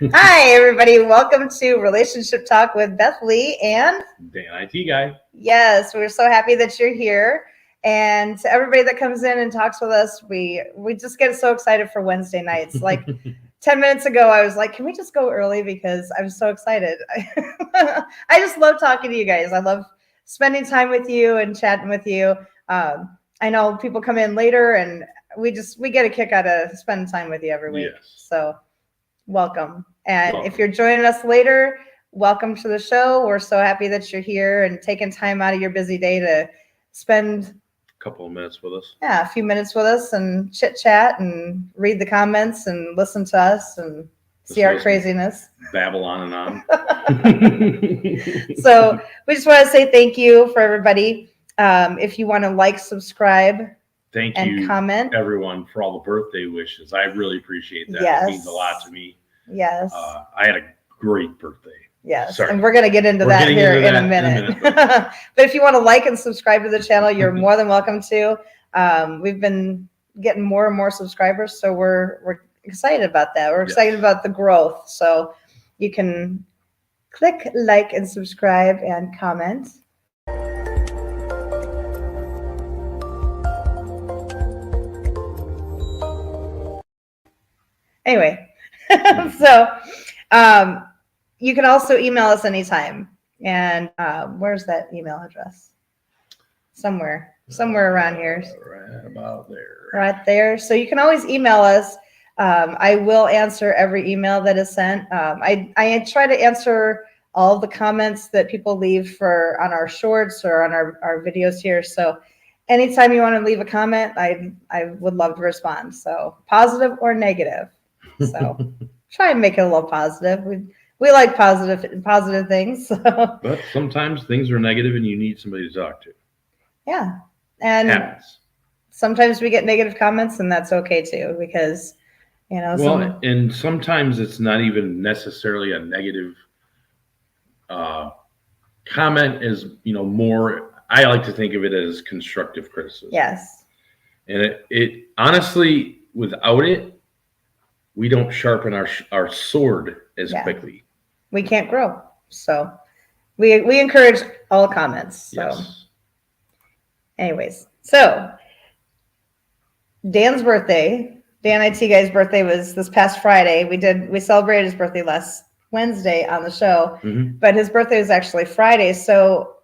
Hi, everybody. Welcome to Relationship Talk with Beth Lee and Dan IT guy. yes, we're so happy that you're here. And to everybody that comes in and talks with us, we just get so excited for Wednesday nights. Like 10 minutes ago, I was like, can we just go early? Because I'm so excited. I just love talking to you guys. I love spending time with you and chatting with you. I know people come in later and we get a kick out of spending time with you every week. Yes. So welcome. And if you're joining us later, welcome to the show. We're so happy that you're here and taking time out of your busy day to spend a couple of minutes with us. Yeah, a few minutes with us and chit chat and read the comments and listen to us and see our craziness. Babble on and on. So we just want to say thank you for everybody. If you want to like, subscribe, thank and you, comment, everyone, for all the birthday wishes. I really appreciate that. Yes. It means a lot to me. Yes. I had a great birthday. Yes. Sorry. And we're going to get into that here in a minute. But if you want to like and subscribe to the channel, you're more than welcome to. We've been getting more and more subscribers, so we're excited about that. We're excited about the growth. So you can click like and subscribe and comment. Anyway, so you can also email us anytime. And where's that email address? Somewhere around here. Right about there. Right there. So you can always email us. I will answer every email that is sent. I try to answer all of the comments that people leave on our shorts or on our videos here. So anytime you want to leave a comment, I would love to respond. So positive or negative. So try and make it a little positive. We like positive things. So. But sometimes things are negative and you need somebody to talk to. Yeah. And sometimes we get negative comments, and that's okay too, because, and sometimes it's not even necessarily a negative comment, as more, I like to think of it as constructive criticism. Yes. And it honestly, without it, we don't sharpen our sword as quickly. We can't grow. So we encourage all comments. So. Yes. Anyways, so Dan's birthday, Dan IT guy's birthday was this past Friday. We celebrated his birthday last Wednesday on the show, but his birthday was actually Friday. So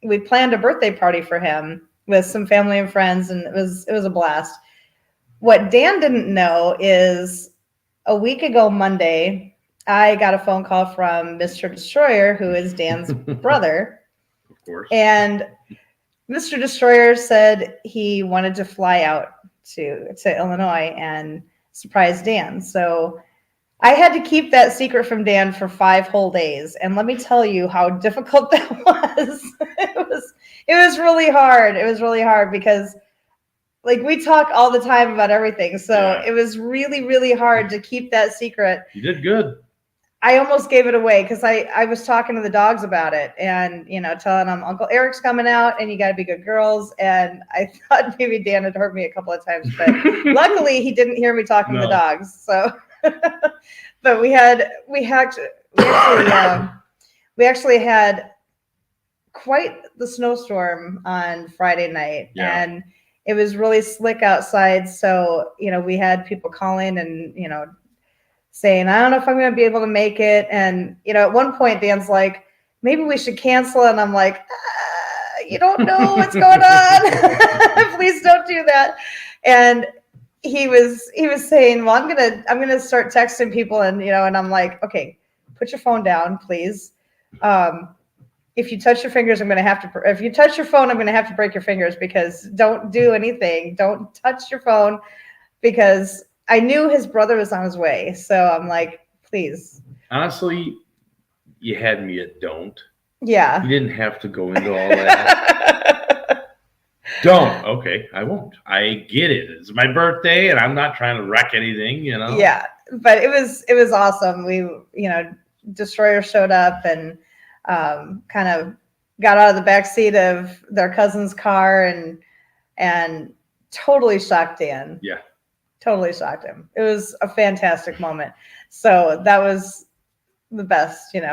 we planned a birthday party for him with some family and friends, and it was a blast. What Dan didn't know is a week ago Monday, I got a phone call from Mr. Destroyer, who is Dan's brother. Of course. And Mr. Destroyer said he wanted to fly out to Illinois and surprise Dan. So I had to keep that secret from Dan for 5 whole days. And let me tell you how difficult that was. It was really hard. It was really hard because we talk all the time about everything. So It was really, really hard to keep that secret. You did good. I almost gave it away because I was talking to the dogs about it and, telling them Uncle Eric's coming out and you got to be good girls. And I thought maybe Dan had heard me a couple of times, but luckily he didn't hear me talking to the dogs. So, but we actually had quite the snowstorm on Friday night and it was really slick outside. So, we had people calling and, saying, I don't know if I'm going to be able to make it. And, at one point, Dan's like, maybe we should cancel. And I'm like, you don't know what's going on. Please don't do that. And he was saying, well, I'm going to start texting people. And, and I'm like, okay, put your phone down, please. If you touch your fingers, if you touch your phone, I'm going to have to break your fingers, because don't do anything. Don't touch your phone, because I knew his brother was on his way. So I'm like, please. Honestly, you had me at don't. Yeah. You didn't have to go into all that. Don't. Okay, I won't. I get it. It's my birthday and I'm not trying to wreck anything, Yeah. But it was awesome. We, Destroyer showed up and kind of got out of the back seat of their cousin's car and totally shocked Dan. Yeah. Totally shocked him. It was a fantastic moment. So that was the best, It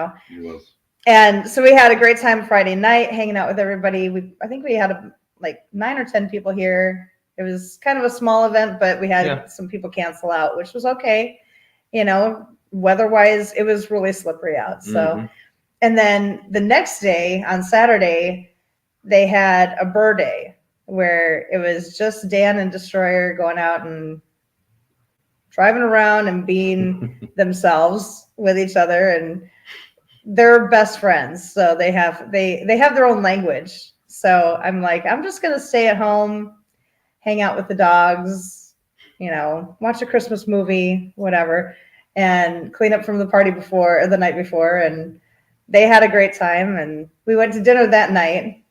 was. And so we had a great time Friday night hanging out with everybody. I think we had like 9 or 10 people here. It was kind of a small event, but we had some people cancel out, which was okay. Weather-wise, it was really slippery out. So, and then the next day on Saturday, they had a bird day where it was just Dan and Destroyer going out and driving around and being themselves with each other, and they're best friends. So they have their own language. So I'm like, I'm just gonna stay at home, hang out with the dogs, watch a Christmas movie, whatever, and clean up from the party the night before. And they had a great time, and we went to dinner that night,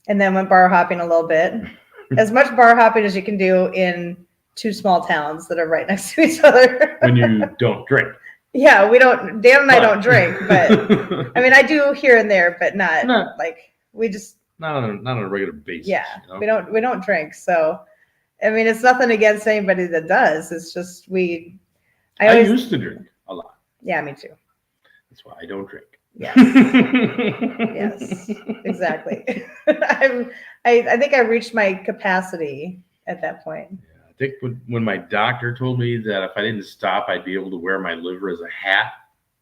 and then went bar hopping a little bit. As much bar hopping as you can do in 2 small towns that are right next to each other. When you don't drink. Yeah, we don't. Dan and I don't drink, but I mean, I do here and there, but not like we just not on a regular basis. Yeah, we don't drink. So, I mean, it's nothing against anybody that does. It's just I used to drink a lot. Yeah, me too. That's why I don't drink. Yes. Yes, exactly. I think I reached my capacity at that point. Yeah, I think when my doctor told me that if I didn't stop, I'd be able to wear my liver as a hat.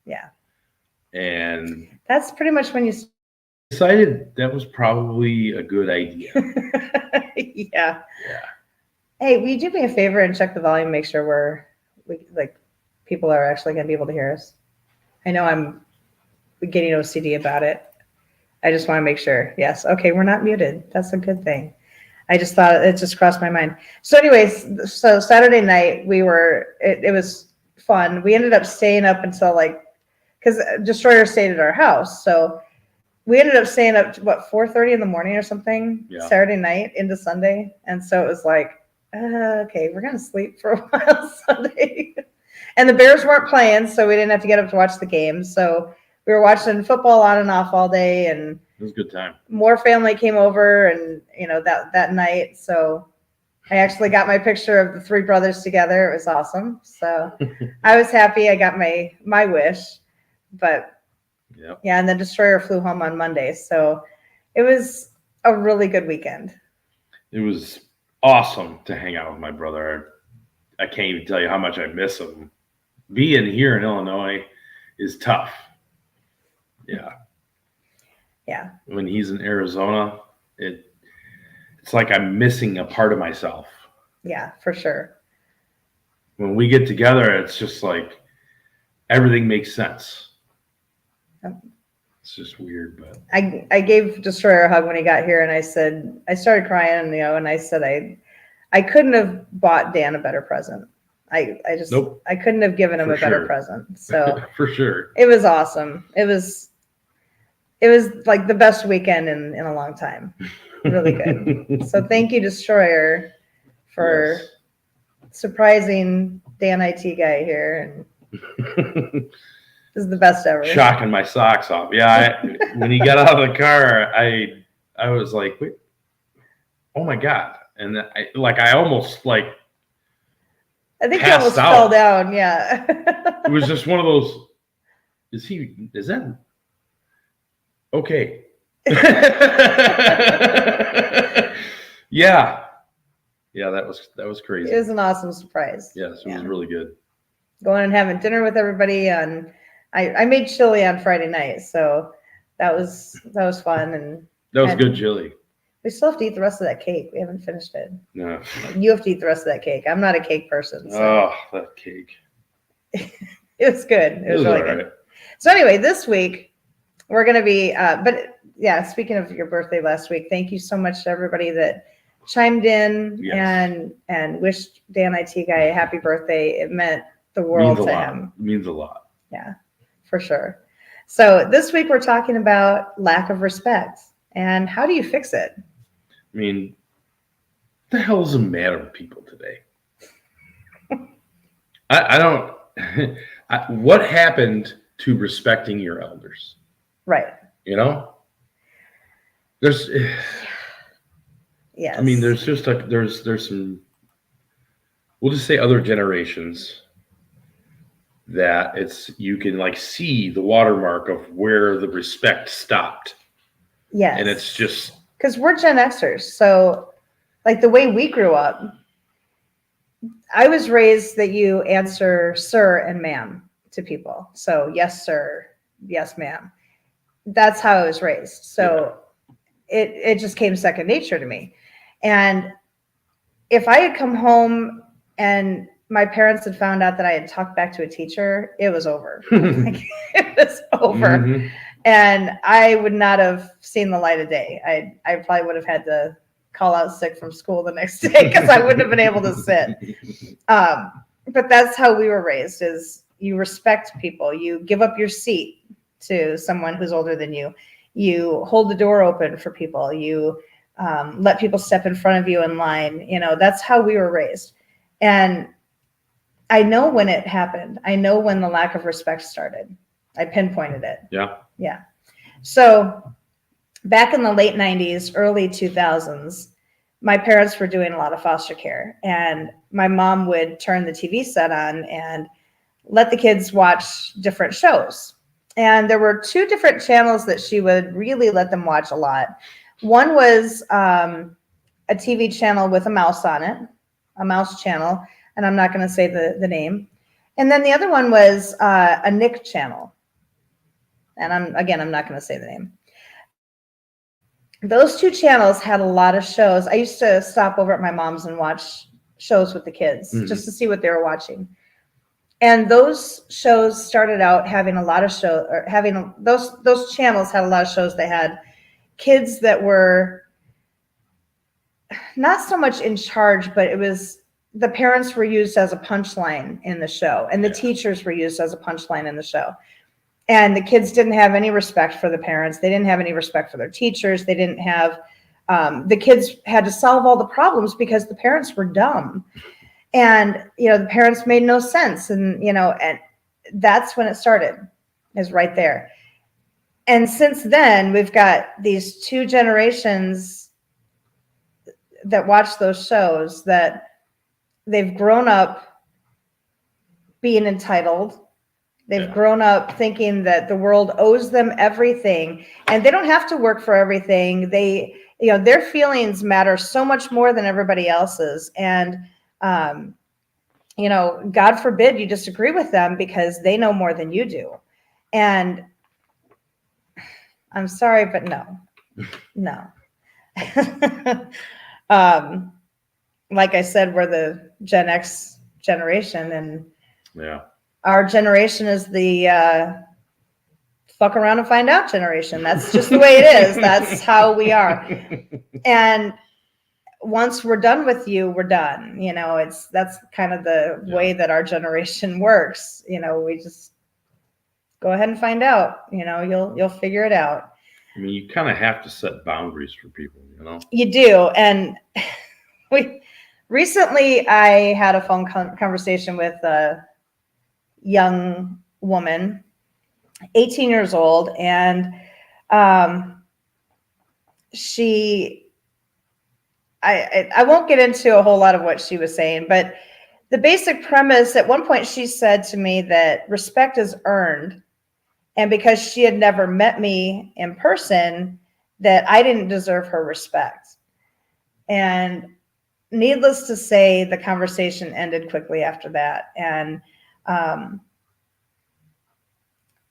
Yeah. And that's pretty much when you decided that was probably a good idea. Yeah. Hey, will you do me a favor and check the volume, make sure people are actually going to be able to hear us? I know I'm getting OCD about it. I just want to make sure. Yes. Okay. We're not muted. That's a good thing. I just thought it just crossed my mind. So anyways, so Saturday night it was fun. We ended up staying up until because Destroyer stayed at our house. So we ended up staying up to 4:30 in the morning or something, Saturday night into Sunday. And so it was like, okay, we're going to sleep for a while Sunday. And the Bears weren't playing, so we didn't have to get up to watch the game. So we were watching football on and off all day, and it was a good time. More family came over, and that night. So I actually got my picture of the 3 brothers together. It was awesome. So I was happy. I got my wish, but yeah. And then Destroyer flew home on Monday, so it was a really good weekend. It was awesome to hang out with my brother. I can't even tell you how much I miss him. Being here in Illinois is tough. Yeah. When he's in Arizona, it's like I'm missing a part of myself. Yeah, for sure. When we get together, it's just like everything makes sense. It's just weird, but I gave Destroyer a hug when he got here, and I started crying, and I said I couldn't have bought Dan a better present. I just I couldn't have given him a better present. So for sure, it was awesome. It was like the best weekend in a long time. Really good. So thank you, Destroyer, for surprising Dan IT guy here. And this is the best ever. Shocking my socks off. Yeah, when he got out of the car, I was like, wait, oh my God. And I almost I think he almost fell down. Yeah. It was just one of those. Is that okay? Yeah, that was crazy. It was an awesome surprise. Yes, it was really good. Going and having dinner with everybody I made chili on Friday night, so that was fun, and that was good chili. We still have to eat the rest of that cake. We haven't finished it. No. You have to eat the rest of that cake. I'm not a cake person. So. Oh, that cake. It was good. It was really good. Right. So anyway, this week we're going to be, but yeah, speaking of your birthday last week, thank you so much to everybody that chimed in and wished Dan IT guy a happy birthday. It meant the world to him. It means a lot. Yeah, for sure. So this week we're talking about lack of respect and how do you fix it? I mean, what the hell is the matter with people today? I don't. What happened to respecting your elders? Right. There's. Yes. I mean, there's just there's some. We'll just say other generations that you can like see the watermark of where the respect stopped. Yes. And it's just because we're Gen Xers. So like the way we grew up, I was raised that you answer sir and ma'am to people. So yes, sir. Yes, ma'am. That's how I was raised. So it just came second nature to me. And if I had come home and my parents had found out that I had talked back to a teacher, it was over. Like, it was over. Mm-hmm. And I would not have seen the light of day. I probably would have had to call out sick from school the next day because I wouldn't have been able to sit. But that's how we were raised, is you respect people. You give up your seat to someone who's older than you. You hold the door open for people. You let people step in front of you in line. You know, that's how we were raised. And I know when it happened. I know when the lack of respect started. I pinpointed it. Yeah. Yeah. So back in the late 90s, early 2000s, my parents were doing a lot of foster care, and my mom would turn the TV set on and let the kids watch different shows. And there were two different channels that she would really let them watch a lot. One was a TV channel with a mouse on it, a mouse channel, and I'm not going to say the name. And then the other one was a Nick channel. And I'm not going to say the name. Those two channels had a lot of shows. I used to stop over at my mom's and watch shows with the kids just to see what they were watching. And those shows started out having a lot of shows, or having those channels had a lot of shows that had kids that were not so much in charge, but it was the parents were used as a punchline in the show, and the teachers were used as a punchline in the show. And the kids didn't have any respect for the parents. They didn't have any respect for their teachers. They didn't have, the kids had to solve all the problems because the parents were dumb. And, you know, the parents made no sense. And, you know, and that's when it started, is right there. And since then, we've got these two generations that watch those shows that they've grown up being entitled. They've grown up thinking that the world owes them everything, and they don't have to work for everything. They, you know, their feelings matter so much more than everybody else's. And, you know, God forbid you disagree with them because they know more than you do. And I'm sorry, but no. Like I said, we're the Gen X generation, and our generation is the fuck around and find out generation. That's just the way it is. That's how we are. And once we're done with you, we're done. You know, that's kind of the way that our generation works. You know, we just go ahead and find out. You know, you'll figure it out. I mean, you kind of have to set boundaries for people, you know? You do. And recently I had a phone conversation with a young woman, 18 years old. And I won't get into a whole lot of what she was saying, but the basic premise, at one point she said to me that respect is earned. And because she had never met me in person, that I didn't deserve her respect. And needless to say, the conversation ended quickly after that. And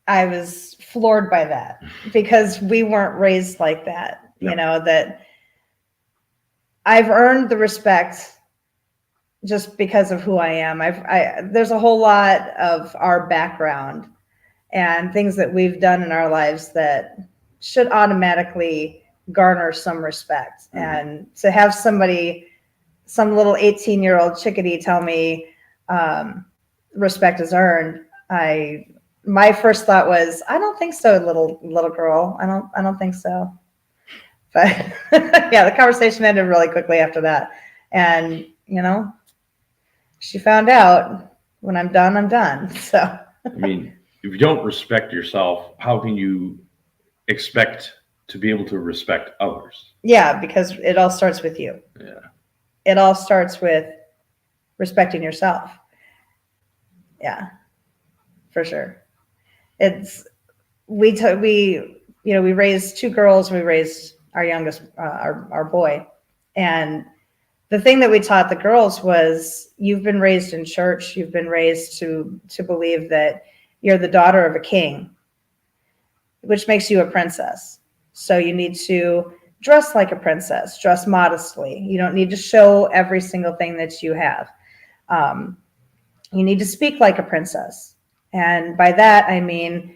I was floored by that, because we weren't raised like that. You know, that I've earned the respect just because of who I am. There's a whole lot of our background and things that we've done in our lives that should automatically garner some respect. And to have somebody, some little 18-year-old chickadee tell me respect is earned, my first thought was, I don't think so, little girl. I don't think so. But yeah, the conversation ended really quickly after that. And, you know, she found out when I'm done, I'm done. So, I mean, if you don't respect yourself, how can you expect to be able to respect others? Yeah, because it all starts with you. Yeah. It all starts with respecting yourself. Yeah. for sure. We raised 2 girls. We raised our youngest, our boy. And the thing that we taught the girls was, you've been raised in church. You've been raised to believe that you're the daughter of a king, which makes you a princess. So you need to dress like a princess, dress modestly. You don't need to show every single thing that you have. You need to speak like a princess. And by that, I mean,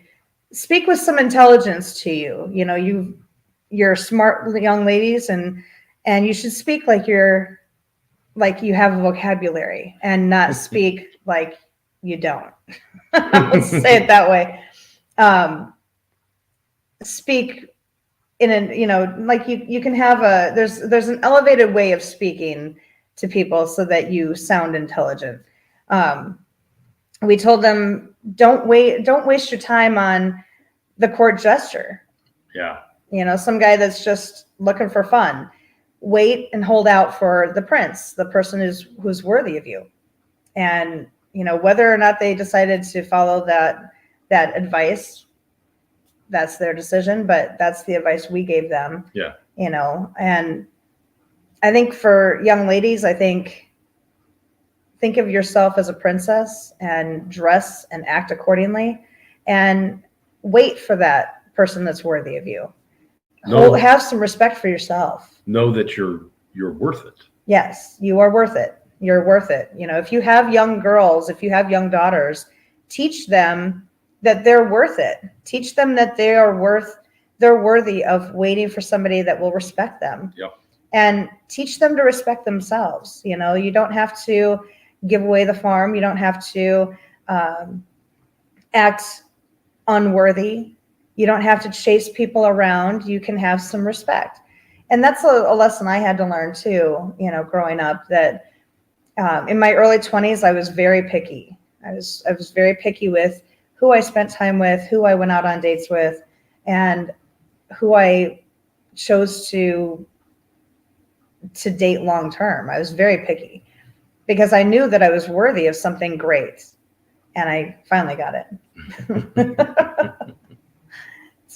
speak with some intelligence to you. You know, you're smart young ladies, and you should speak like you have a vocabulary, and not speak like you don't. Let's say it that way. Speak in like you can have there's an elevated way of speaking to people so that you sound intelligent. We told them, don't waste your time on the court gesture. Yeah. Some guy that's just looking for fun. Wait and hold out for the prince, the person who's worthy of you. And whether or not they decided to follow that advice, that's their decision, but that's the advice we gave them. Yeah. And I think for young ladies, think of yourself as a princess, and dress and act accordingly, and wait for that person that's worthy of you. Have some respect for yourself. Know that you're worth it. Yes, you are worth it. You're worth it. If you have young girls, if you have young daughters, teach them that they're worth it. Teach them that they're worthy of waiting for somebody that will respect them. Yep. And teach them to respect themselves. You don't have to give away the farm. You don't have to act unworthy. You don't have to chase people around. You can have some respect. And that's a lesson I had to learn too, growing up, that in my early 20s, I was very picky. I was very picky with who I spent time with, who I went out on dates with, and who I chose to date long term. I was very picky because I knew that I was worthy of something great, and I finally got it.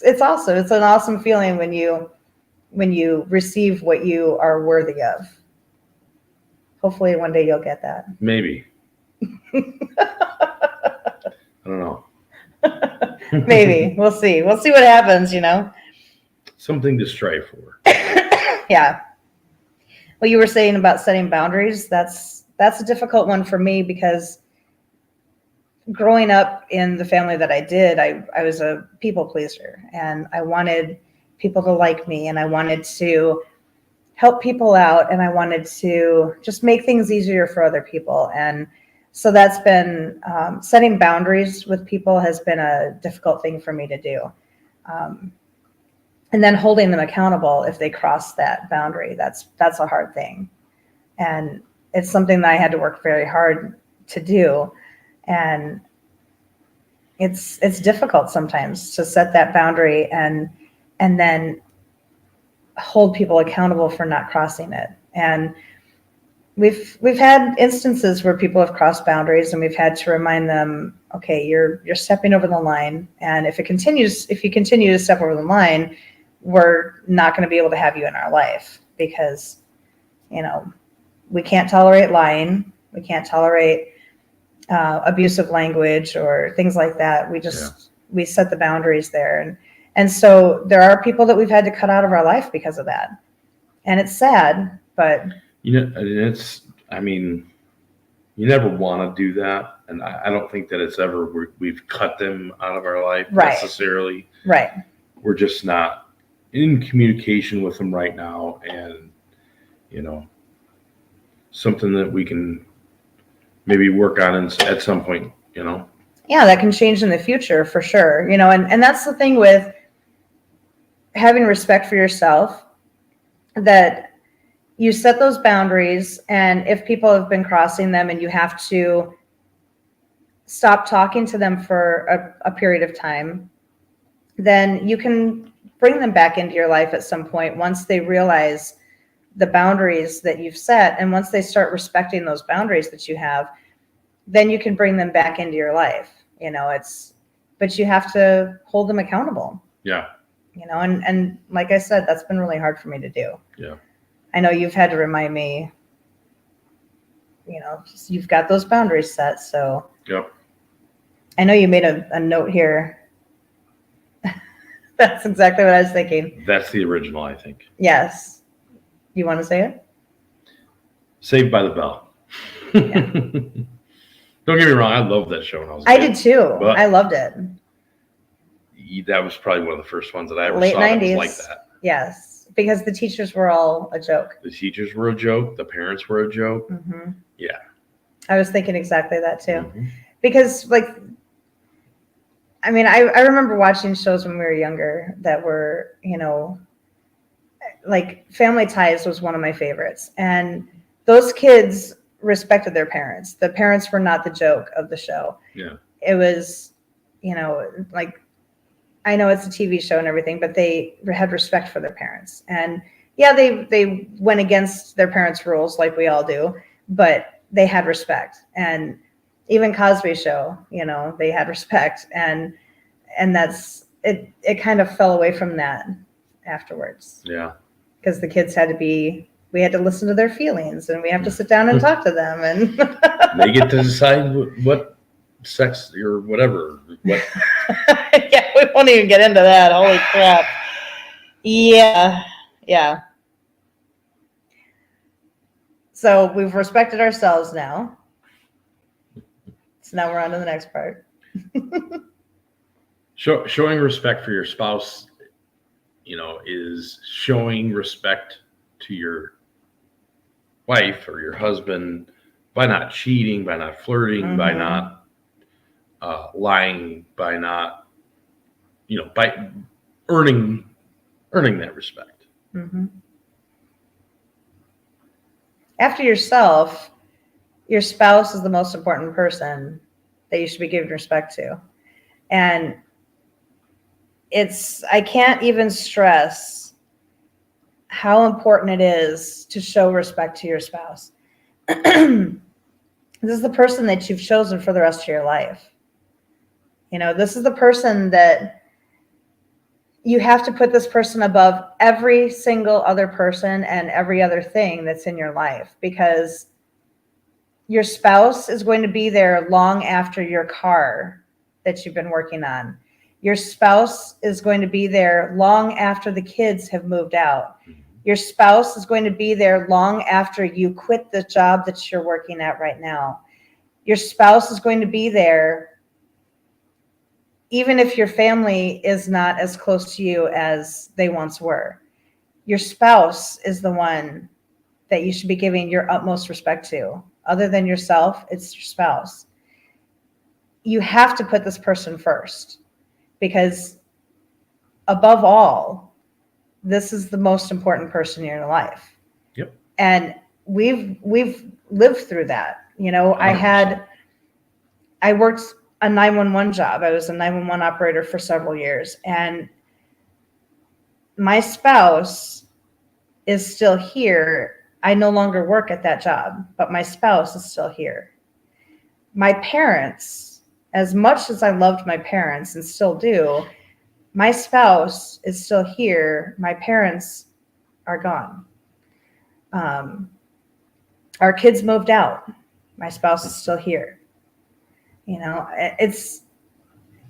It's awesome. It's an awesome feeling when you receive what you are worthy of. Hopefully one day you'll get that. Maybe. I don't know. Maybe. We'll see. We'll see what happens, Something to strive for. Yeah. Well, you were saying about setting boundaries. That's a difficult one for me, because growing up in the family that I did, I was a people pleaser, and I wanted people to like me, and I wanted to help people out, and I wanted to just make things easier for other people. And so that's been setting boundaries with people has been a difficult thing for me to do. And then holding them accountable if they cross that boundary, that's a hard thing. And it's something that I had to work very hard to do. And it's difficult sometimes to set that boundary and then hold people accountable for not crossing it. And we've had instances where people have crossed boundaries, and we've had to remind them, okay, you're stepping over the line, and if you continue to step over the line, we're not going to be able to have you in our life, because we can't tolerate lying, we can't tolerate abusive language or things like that. We set the boundaries there, and so there are people that we've had to cut out of our life because of that, and it's sad, but you never want to do that, and I don't think that it's ever we've cut them out of our life necessarily. Right. We're just not in communication with them right now, and something that we can maybe work on at some point. Yeah, that can change in the future for sure. And that's the thing with having respect for yourself, that you set those boundaries, and if people have been crossing them and you have to stop talking to them for a period of time, then you can bring them back into your life at some point once they realize the boundaries that you've set, and once they start respecting those boundaries that you have, then you can bring them back into your life. but you have to hold them accountable. Yeah. And like I said, that's been really hard for me to do. Yeah. I know you've had to remind me, you've got those boundaries set. So Yep. I know you made a note here. That's exactly what I was thinking. That's the original, I think. Yes. You want to say it? Saved by the Bell. Yeah. Don't get me wrong. I loved that show when I was a I kid, did too. but I loved it. that was probably one of the first ones that I ever Late saw 90s. that was like that. Yes. Because the teachers were all a joke. The teachers were a joke. The parents were a joke. Mm-hmm. Yeah. I was thinking exactly that too. Mm-hmm. Because I remember watching shows when we were younger that were, like Family Ties was one of my favorites. And those kids respected their parents. The parents were not the joke of the show. Yeah. It was, like, I know it's a TV show and everything, but they had respect for their parents. And yeah, they went against their parents' rules like we all do, but they had respect. And even Cosby Show, they had respect. And that's it. It kind of fell away from that afterwards. Yeah. Because the kids we had to listen to their feelings, and we have to sit down and talk to them, and they get to decide what sex or whatever. What? Yeah, we won't even get into that. Holy crap! Yeah. So we've respected ourselves now. So now we're on to the next part. Showing respect for your spouse, is showing respect to your wife or your husband by not cheating, by not flirting, Mm-hmm. by not lying, by not, by earning that respect. Mm-hmm. After yourself, your spouse is the most important person that you should be giving respect to. And I can't even stress how important it is to show respect to your spouse. This is the person that you've chosen for the rest of your life. This is the person that you have to put this person above every single other person and every other thing that's in your life, because your spouse is going to be there long after your car that you've been working on. Your spouse is going to be there long after the kids have moved out. Your spouse is going to be there long after you quit the job that you're working at right now. Your spouse is going to be there even if your family is not as close to you as they once were. Your spouse is the one that you should be giving your utmost respect to. Other than yourself, it's your spouse. You have to put this person first, because above all, this is the most important person in your life. Yep. And we've lived through that. 100%. I worked a 911 job. I was a 911 operator for several years, and my spouse is still here. I no longer work at that job, but my spouse is still here. My parents, as much as I loved my parents and still do, my spouse is still here. My parents are gone. Our kids moved out. My spouse is still here.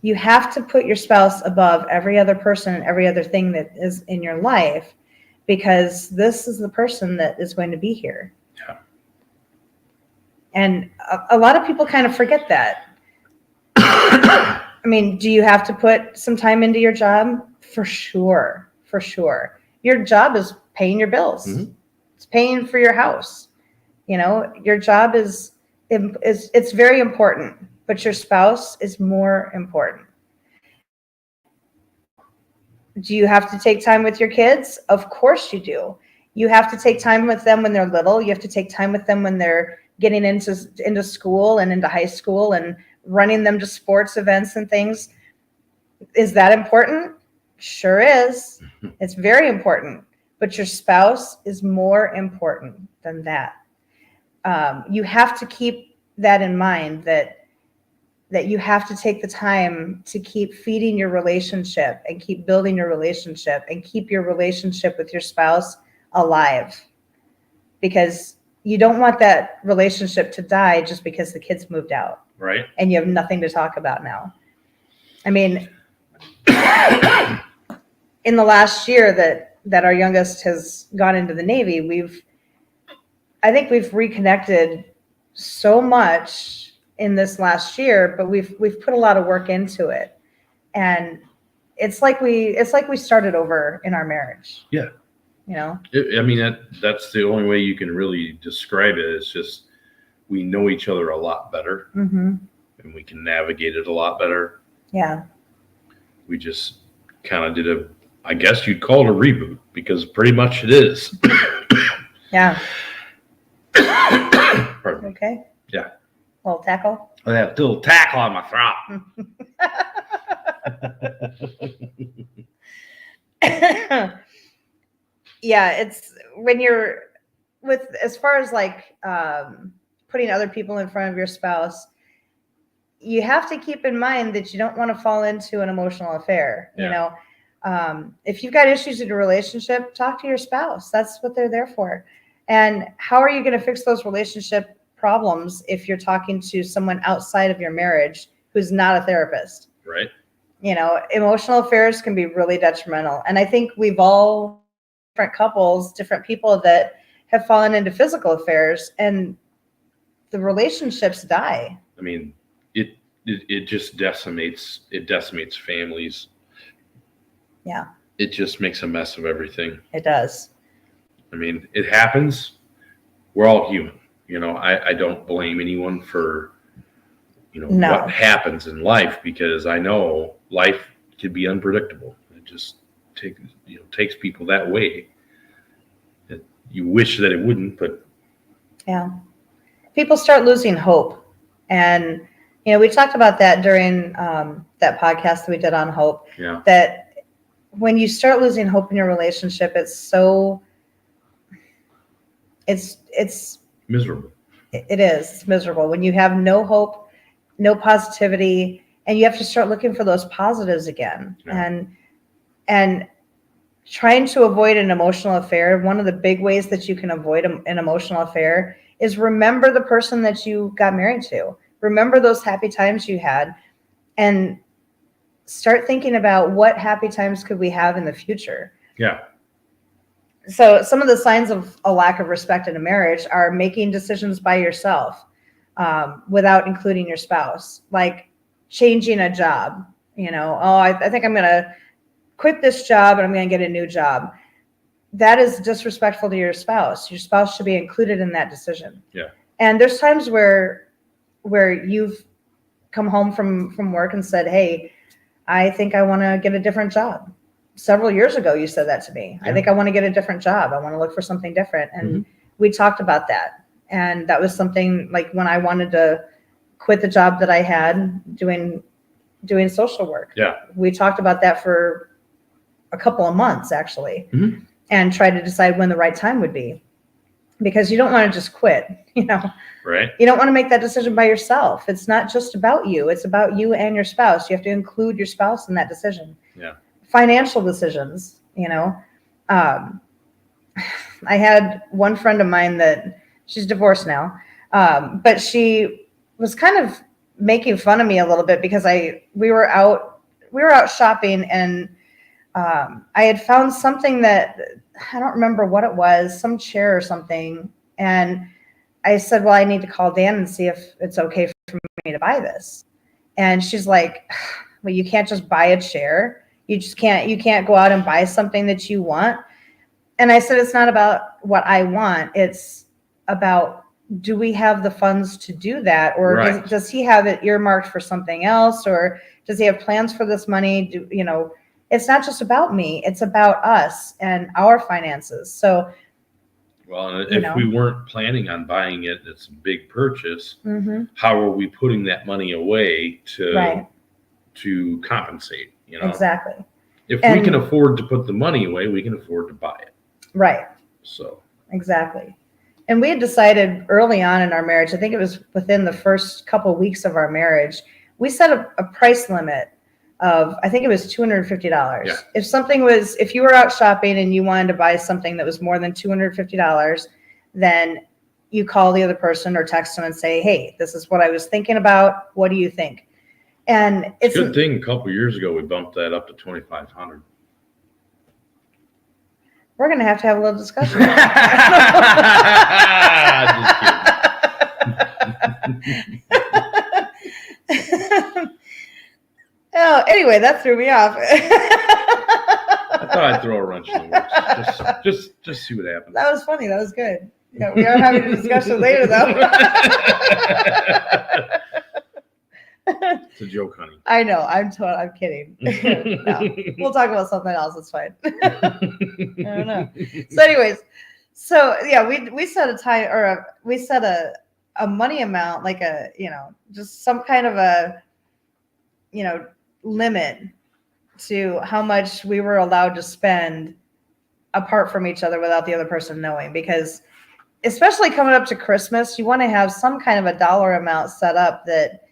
You have to put your spouse above every other person and every other thing that is in your life, because this is the person that is going to be here. Yeah. And a lot of people kind of forget that. Do you have to put some time into your job? For sure. Your job is paying your bills. Mm-hmm. It's paying for your house. Your job is it's very important, but your spouse is more important. Do you have to take time with your kids? Of course you do. You have to take time with them when they're little. You have to take time with them when they're getting into school and into high school and running them to sports events and things. Is that important? Sure is. It's very important. But your spouse is more important than that. You have to keep that in mind, that that you have to take the time to keep feeding your relationship and keep building your relationship and keep your relationship with your spouse alive, because you don't want that relationship to die just because the kids moved out. Right. And you have nothing to talk about now. I mean, in the last year that our youngest has gone into the Navy, I think we've reconnected so much in this last year, but we've put a lot of work into it. And it's like we started over in our marriage. Yeah. You know? I mean, that's the only way you can really describe it. It's just, we know each other a lot better, Mm-hmm. and we can navigate it a lot better. Yeah. We just kind of did I guess you'd call it a reboot, because pretty much it is. Yeah. Pardon me. Okay. Yeah. Little tackle. I have a little tackle on my throat. Yeah, it's when you're with, as far as like putting other people in front of your spouse, you have to keep in mind that you don't want to fall into an emotional affair. Yeah. You know, if you've got issues in your relationship, talk to your spouse. That's what they're there for. And how are you going to fix those relationship problems if you're talking to someone outside of your marriage who's not a therapist? Right. You know, emotional affairs can be really detrimental. And I think we've all, different couples, different people that have fallen into physical affairs, and the relationships die. I mean, it just decimates families. Yeah. It just makes a mess of everything. It does. I mean, it happens. We're all human. You know, I don't blame anyone for, you know, No. what happens in life, because I know life can be unpredictable. It just takes people that way. You wish that it wouldn't, but yeah, people start losing hope. And you know, we talked about that during that podcast that we did on hope. Yeah. That when you start losing hope in your relationship, it's miserable. It is. It's miserable when you have no hope, no positivity, and you have to start looking for those positives again. Yeah. And trying to avoid an emotional affair, one of the big ways that you can avoid an emotional affair is remember the person that you got married to. Remember those happy times you had, and start thinking about what happy times could we have in the future. Yeah. So some of the signs of a lack of respect in a marriage are making decisions by yourself without including your spouse, like changing a job. You know, oh, I think I'm going to quit this job and I'm going to get a new job. That is disrespectful to your spouse. Your spouse should be included in that decision. Yeah. And there's times where you've come home from work and said, hey, I think I want to get a different job. Several years ago, you said that to me. Yeah. I think I want to get a different job. I want to look for something different. And we talked about that. And that was something like when I wanted to quit the job that I had doing social work. Yeah. We talked about that for a couple of months, actually, and tried to decide when the right time would be, because you don't want to just quit, you know. Right. You don't want to make that decision by yourself. It's not just about you. It's about you and your spouse. You have to include your spouse in that decision. Yeah. Financial decisions, you know. I had one friend of mine that she's divorced now, but she was kind of making fun of me a little bit because we were out shopping, and I had found something that I don't remember what it was, some chair or something, and I said, well, I need to call Dan and see if it's okay for me to buy this. And she's like, well, you can't just buy a chair. You can't go out and buy something that you want. And I said, it's not about what I want. It's about, do we have the funds to do that? Or right. does he have it earmarked for something else? Or does he have plans for this money? It's not just about me. It's about us and our finances. So, well, if we weren't planning on buying it, it's a big purchase. How are we putting that money away to compensate? You know? Exactly. If we can afford to put the money away, we can afford to buy it. Right. So. Exactly. And we had decided early on in our marriage, I think it was within the first couple of weeks of our marriage, we set a price limit of, I think it was $250. Yeah. If you were out shopping and you wanted to buy something that was more than $250, then you call the other person or text them and say, hey, this is what I was thinking about. What do you think? And it's a good thing a couple of years ago we bumped that up to $2,500. We're going to have a little discussion. Oh, anyway, that threw me off. I thought I'd throw a wrench in the works. Just see what happens. That was funny. That was good. Yeah, we are having a discussion later, though. It's a joke, honey. I know. I'm kidding. No, we'll talk about something else. It's fine. I don't know. So, anyways, we set a time, or we set a money amount, like just some kind of a, limit to how much we were allowed to spend apart from each other without the other person knowing, because especially coming up to Christmas, you want to have some kind of a dollar amount set up that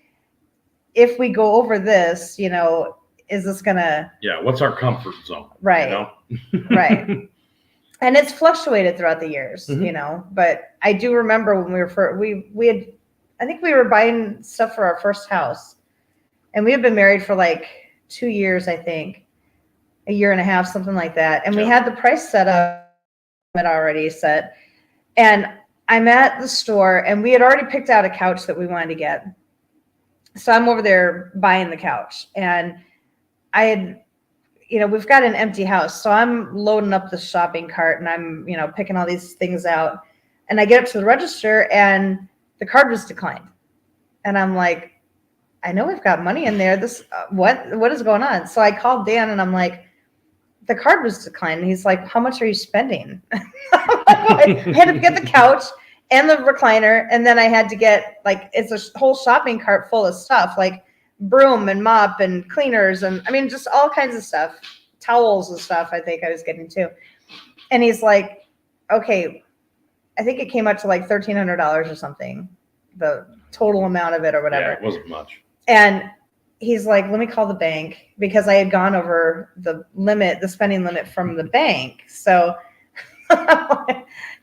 if we go over this, is this gonna? Yeah. What's our comfort zone? Right. Right. And it's fluctuated throughout the years, but I do remember when I think we were buying stuff for our first house, and we had been married for like 2 years, I think, a year and a half, something like that. And we had the price set up already set. And I'm at the store, and we had already picked out a couch that we wanted to get. So I'm over there buying the couch, and I had, we've got an empty house. So I'm loading up the shopping cart, and I'm, picking all these things out, and I get up to the register, and the card was declined. And I'm like, I know we've got money in there. What is going on? So I called Dan, and I'm like, the card was declined. And he's like, how much are you spending? I had to get the couch and the recliner, and then I had to get, it's a whole shopping cart full of stuff, like broom and mop and cleaners, and just all kinds of stuff, towels and stuff. I think I was getting too. And he's like, okay, I think it came up to like $1,300 or something, the total amount of it or whatever. Yeah, it wasn't much. And he's like, let me call the bank, because I had gone over the spending limit from the bank. So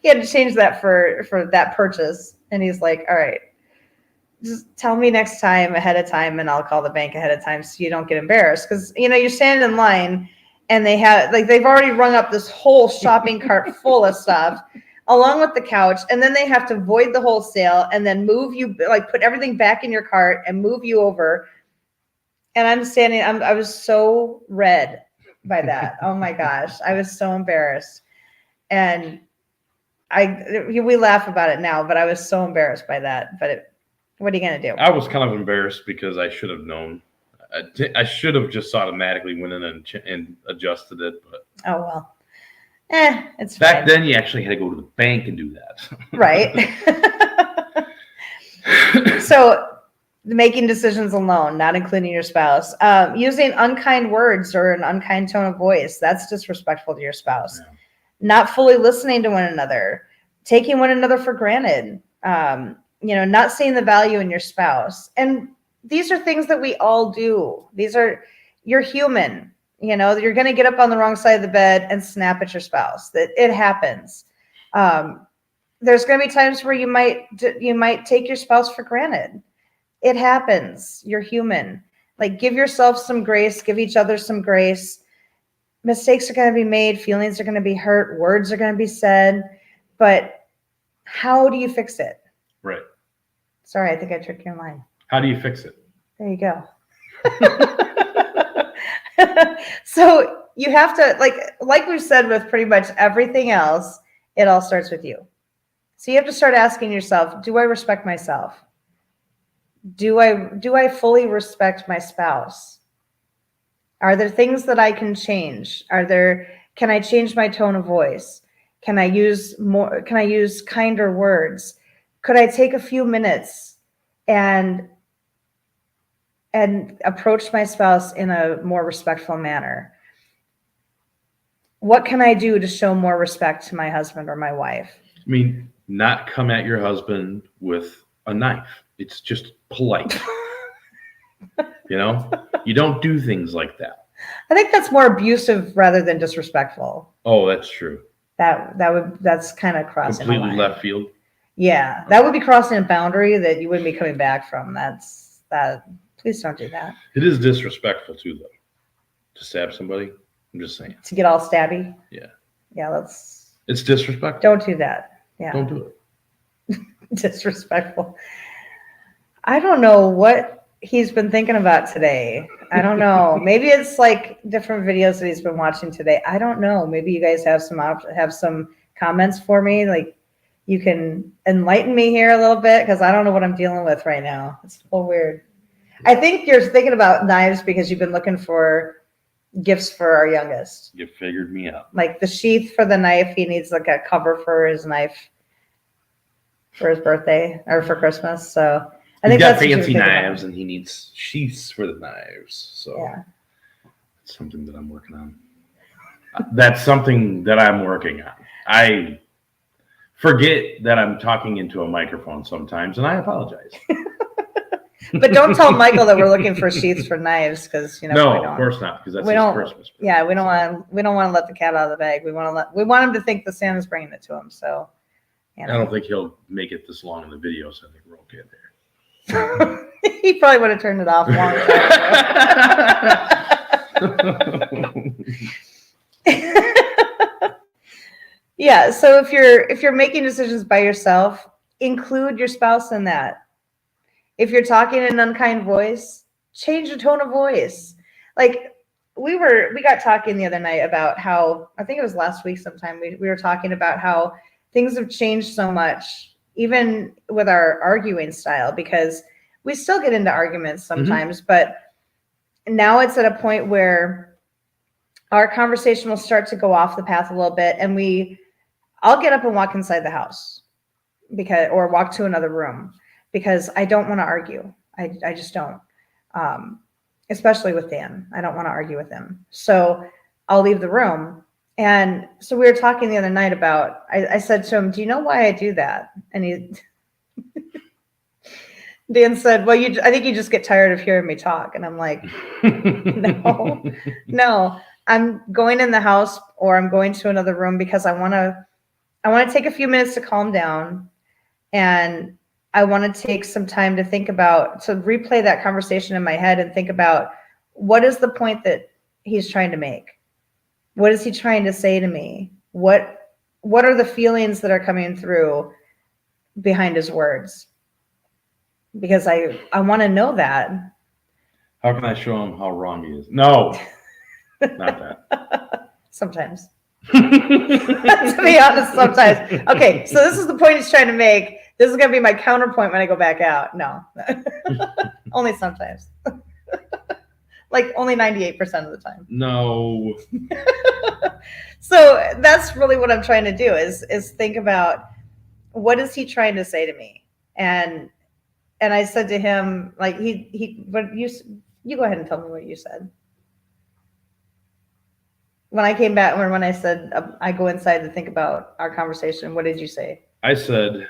he had to change that for that purchase. And he's like, all right, just tell me next time ahead of time, and I'll call the bank ahead of time so you don't get embarrassed. Because, you're standing in line, and they've already rung up this whole shopping cart full of stuff along with the couch. And then they have to void the whole sale and then move you, put everything back in your cart and move you over. And I'm standing, I was so red by that. Oh my gosh. I was so embarrassed. And we laugh about it now, but I was so embarrassed by that. But what are you going to do? I was kind of embarrassed because I should have known. I should have just automatically went in and adjusted it. But oh, well. It's back fine. then you actually had to go to the bank and do that. Right. So making decisions alone, not including your spouse, using unkind words or an unkind tone of voice, that's disrespectful to your spouse. Yeah. Not fully listening to one another, taking one another for granted, not seeing the value in your spouse. And these are things that we all do. You're human. You're going to get up on the wrong side of the bed and snap at your spouse. That it happens. There's going to be times where you might take your spouse for granted. It happens. You're human. Give yourself some grace, give each other some grace. Mistakes are going to be made. Feelings are going to be hurt. Words are going to be said. But how do you fix it? Right. Sorry, I think I tricked your line. How do you fix it? There you go. So you have to, like we've said with pretty much everything else, it all starts with you. So you have to start asking yourself, do I respect myself? Do I fully respect my spouse? Are there things that I can change? Can I change my tone of voice? Can I use kinder words? Could I take a few minutes and approach my spouse in a more respectful manner? What can I do to show more respect to my husband or my wife? Not come at your husband with a knife. It's just polite. You know, you don't do things like that. I think that's more abusive rather than disrespectful. Oh, that's true. That's kind of crossing Completely a line. left field. Yeah, that would be crossing a boundary that you wouldn't be coming back from. Please don't do that. It is disrespectful too, though, to stab somebody. I'm just saying. To get all stabby. Yeah. Yeah, It's disrespectful. don't do that. Yeah. Don't do it. Disrespectful. I don't know what he's been thinking about today. I don't know. Maybe it's like different videos that he's been watching today. I don't know. Maybe you guys have some comments for me. Like, you can enlighten me here a little bit, because I don't know what I'm dealing with right now. It's a little weird. I think you're thinking about knives because you've been looking for gifts for our youngest. You figured me out. Like the sheath for the knife. He needs like a cover for his knife for his birthday or for Christmas. So I think that's what you're fancy thinking knives, about. and he needs sheaths for the knives. So Yeah. it's something that I'm working on. That's something that I'm working on. I forget that I'm talking into a microphone sometimes, and I apologize. But don't tell Michael that we're looking for sheaths for knives, because No, of course not, because that's his Christmas. Yeah, we don't want to let the cat out of the bag. We want him to think the Santa's bringing it to him. So I don't think he'll make it this long in the video, so I think we're okay there. He probably would have turned it off a long time ago. Yeah, so if you're making decisions by yourself, include your spouse in that. If you're talking in an unkind voice, change the tone of voice. Like we got talking the other night about how, I think it was last week sometime, we were talking about how things have changed so much, even with our arguing style, because we still get into arguments sometimes, but now it's at a point where our conversation will start to go off the path a little bit, and I'll get up and walk inside the house or walk to another room, because I don't want to argue. I just don't. Especially with Dan. I don't want to argue with him. So I'll leave the room. And so we were talking the other night about, I said to him, do you know why I do that? And Dan said, well, I think you just get tired of hearing me talk. And I'm like, no, I'm going in the house or I'm going to another room because I want to take a few minutes to calm down, and I want to take some time to replay that conversation in my head and think about, what is the point that he's trying to make? What is he trying to say to me? What are the feelings that are coming through behind his words? Because I want to know that. How can I show him how wrong he is? No, not that. Sometimes. To be honest, sometimes. Okay, so this is the point he's trying to make. This is going to be my counterpoint when I go back out. No, only sometimes. Like only 98% of the time. No. So that's really what I'm trying to do is think about, what is he trying to say to me? And I said to him, like, but you go ahead and tell me what you said. When I came back, when I said I go inside to think about our conversation, what did you say? I said,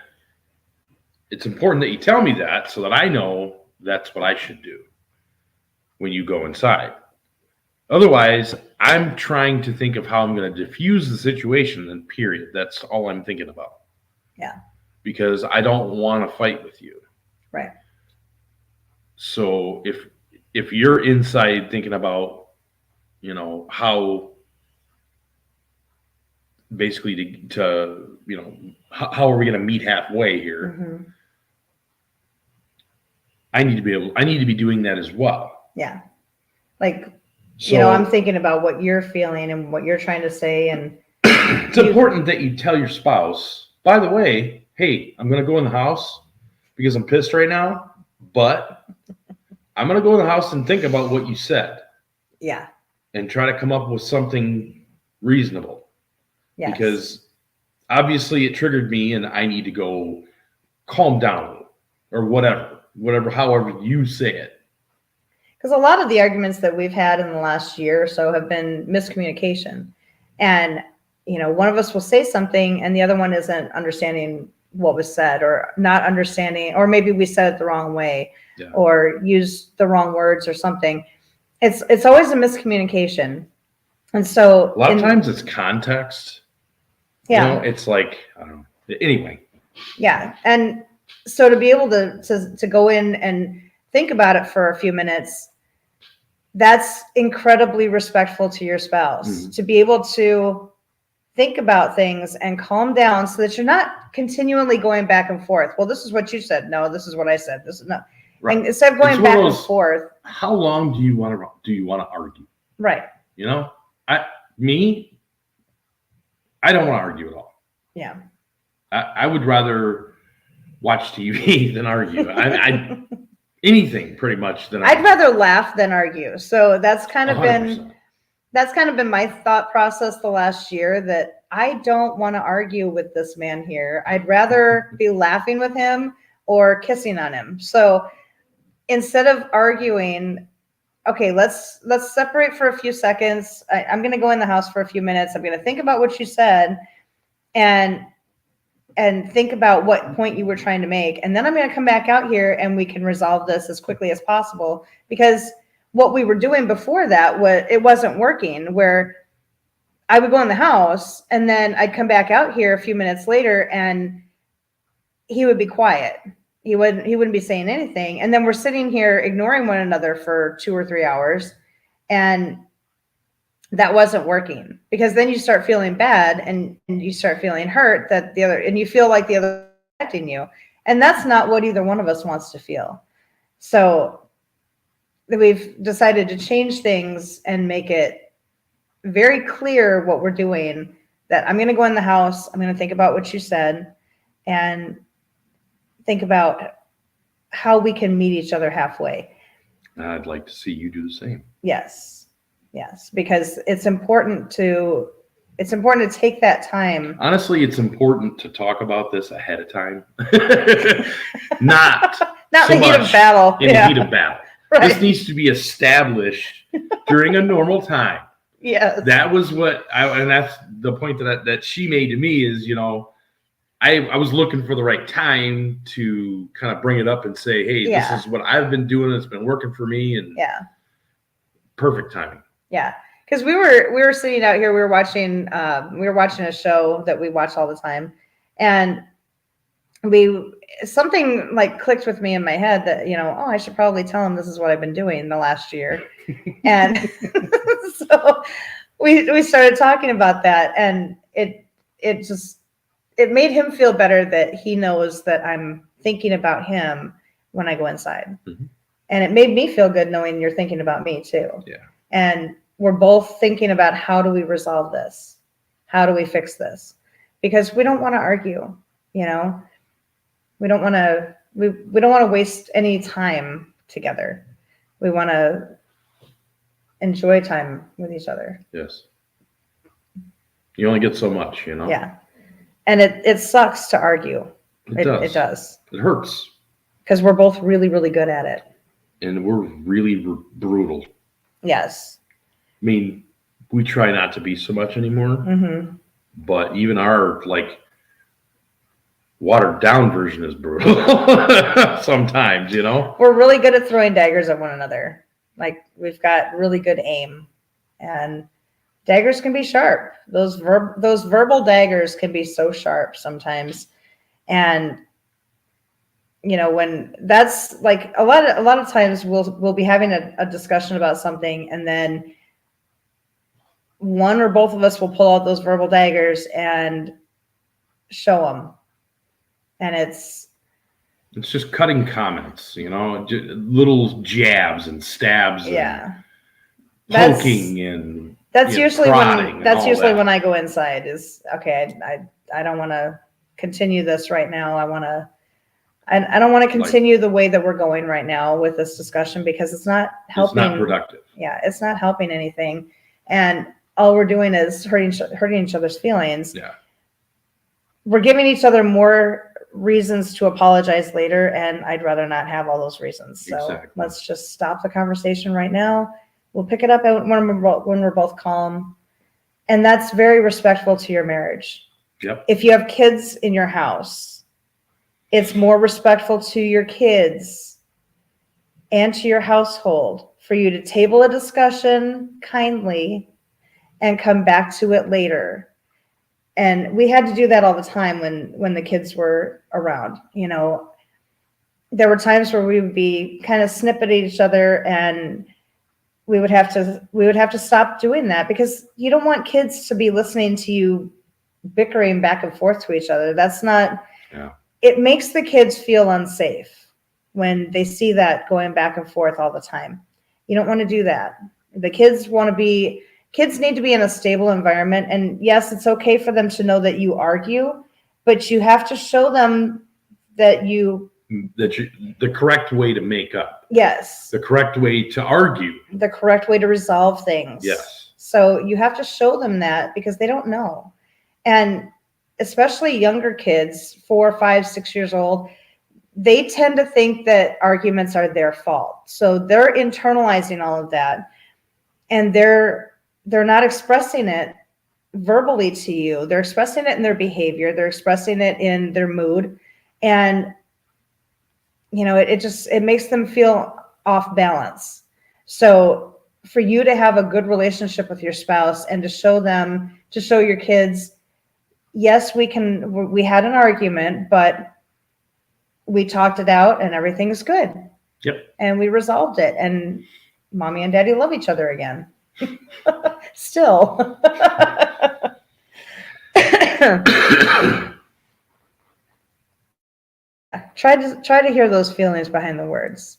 it's important that you tell me that so that I know that's what I should do when you go inside. Otherwise, I'm trying to think of how I'm going to diffuse the situation, and period. That's all I'm thinking about. Yeah. Because I don't want to fight with you. Right. So if you're inside thinking about, how basically to how are we going to meet halfway here? Mm-hmm. I need to be doing that as well. Yeah. Like, I'm thinking about what you're feeling and what you're trying to say. And it's important that you tell your spouse, by the way, hey, I'm going to go in the house because I'm pissed right now, but I'm going to go in the house and think about what you said. Yeah. And try to come up with something reasonable. Yes. Because obviously it triggered me and I need to go calm down or whatever, however you say it. Because a lot of the arguments that we've had in the last year or so have been miscommunication. And, one of us will say something and the other one isn't understanding what was said, or not understanding, or maybe we said it the wrong way. or use the wrong words or something. It's always a miscommunication. And so a lot of times it's context. Yeah. It's like, I don't know. Anyway. Yeah. And so to be able to go in and think about it for a few minutes, that's incredibly respectful to your spouse, to be able to think about things and calm down so that you're not continually going back and forth. Well, this is what you said. No, this is what I said. This is not. Right. And instead of going back and forth. How long do you want to argue? Right. I don't want to argue at all. Yeah. I would rather watch TV than argue. Anything pretty much than I'd rather laugh than argue. So that's kind of 100%. been my thought process the last year, that I don't want to argue with this man here. I'd rather be laughing with him or kissing on him. So instead of arguing, okay, let's separate for a few seconds. I'm going to go in the house for a few minutes. I'm going to think about what you said and think about what point you were trying to make. And then I'm going to come back out here and we can resolve this as quickly as possible, because what we were doing before that it wasn't working, where I would go in the house and then I'd come back out here a few minutes later and he would be quiet. He wouldn't be saying anything. And then we're sitting here ignoring one another for 2 or 3 hours. And that wasn't working, because then you start feeling bad and you start feeling hurt and you feel like the other is affecting you. And that's not what either one of us wants to feel. So we've decided to change things and make it very clear what we're doing, that I'm going to go in the house. I'm going to think about what you said and think about how we can meet each other halfway. I'd like to see you do the same. Yes, because it's important to take that time. Honestly, it's important to talk about this ahead of time. Not so the heat of battle. In the heat of battle. Right. This needs to be established during a normal time. Yes. That was and that's the point that she made to me is, I was looking for the right time to kind of bring it up and say, hey, this is what I've been doing. It's been working for me. And perfect timing. Yeah. Because we were sitting out here, we were watching a show that we watch all the time. And something like clicked with me in my head that, I should probably tell him this is what I've been doing the last year. And so we started talking about that, and it made him feel better that he knows that I'm thinking about him when I go inside. Mm-hmm. And it made me feel good knowing you're thinking about me too. Yeah. And we're both thinking about, how do we resolve this? How do we fix this? Because we don't want to argue, we don't want to waste any time together. We want to enjoy time with each other. Yes. You only get so much, Yeah. And it sucks to argue. It does. It hurts. Because we're both really, really good at it. And we're really brutal. Yes. I mean, we try not to be so much anymore. Mm-hmm. But even our, watered down version is brutal sometimes, We're really good at throwing daggers at one another. We've got really good aim. And daggers can be sharp. Those verbal daggers can be so sharp sometimes. And when that's a lot of times we'll be having a discussion about something, and then one or both of us will pull out those verbal daggers and show them. And it's just cutting comments, little jabs and stabs. Yeah. And poking and that's usually when I go inside is, okay, I don't want to continue this right now. I don't want to continue the way that we're going right now with this discussion, because it's not helping. It's not productive. Yeah, it's not helping anything. And all we're doing is hurting each other's feelings. Yeah. We're giving each other more reasons to apologize later, and I'd rather not have all those reasons. So Let's just stop the conversation right now. We'll pick it up when we're both calm. And that's very respectful to your marriage. Yep. If you have kids in your house, it's more respectful to your kids and to your household for you to table a discussion kindly and come back to it later. And we had to do that all the time when the kids were around. You know, there were times where we would be kind of snip at each other, and we would have to stop doing that, because you don't want kids to be listening to you bickering back and forth to each other. That's not, it makes the kids feel unsafe when they see that going back and forth all the time. You don't want to do that. The kids need to be in a stable environment. And yes, it's okay for them to know that you argue, but you have to show them that the correct way to make up. Yes. The correct way to argue. The correct way to resolve things. Yes. So you have to show them that, because they don't know. And especially younger kids, 4, 5, 6 years old, they tend to think that arguments are their fault. So they're internalizing all of that, and they're not expressing it verbally to you. They're expressing it in their behavior. They're expressing it in their mood. And, you know, it makes them feel off balance. So for you to have a good relationship with your spouse and to show your kids, yes, we had an argument, but we talked it out and everything's good. Yep. And we resolved it, and mommy and daddy love each other again. Still. Try to hear those feelings behind the words.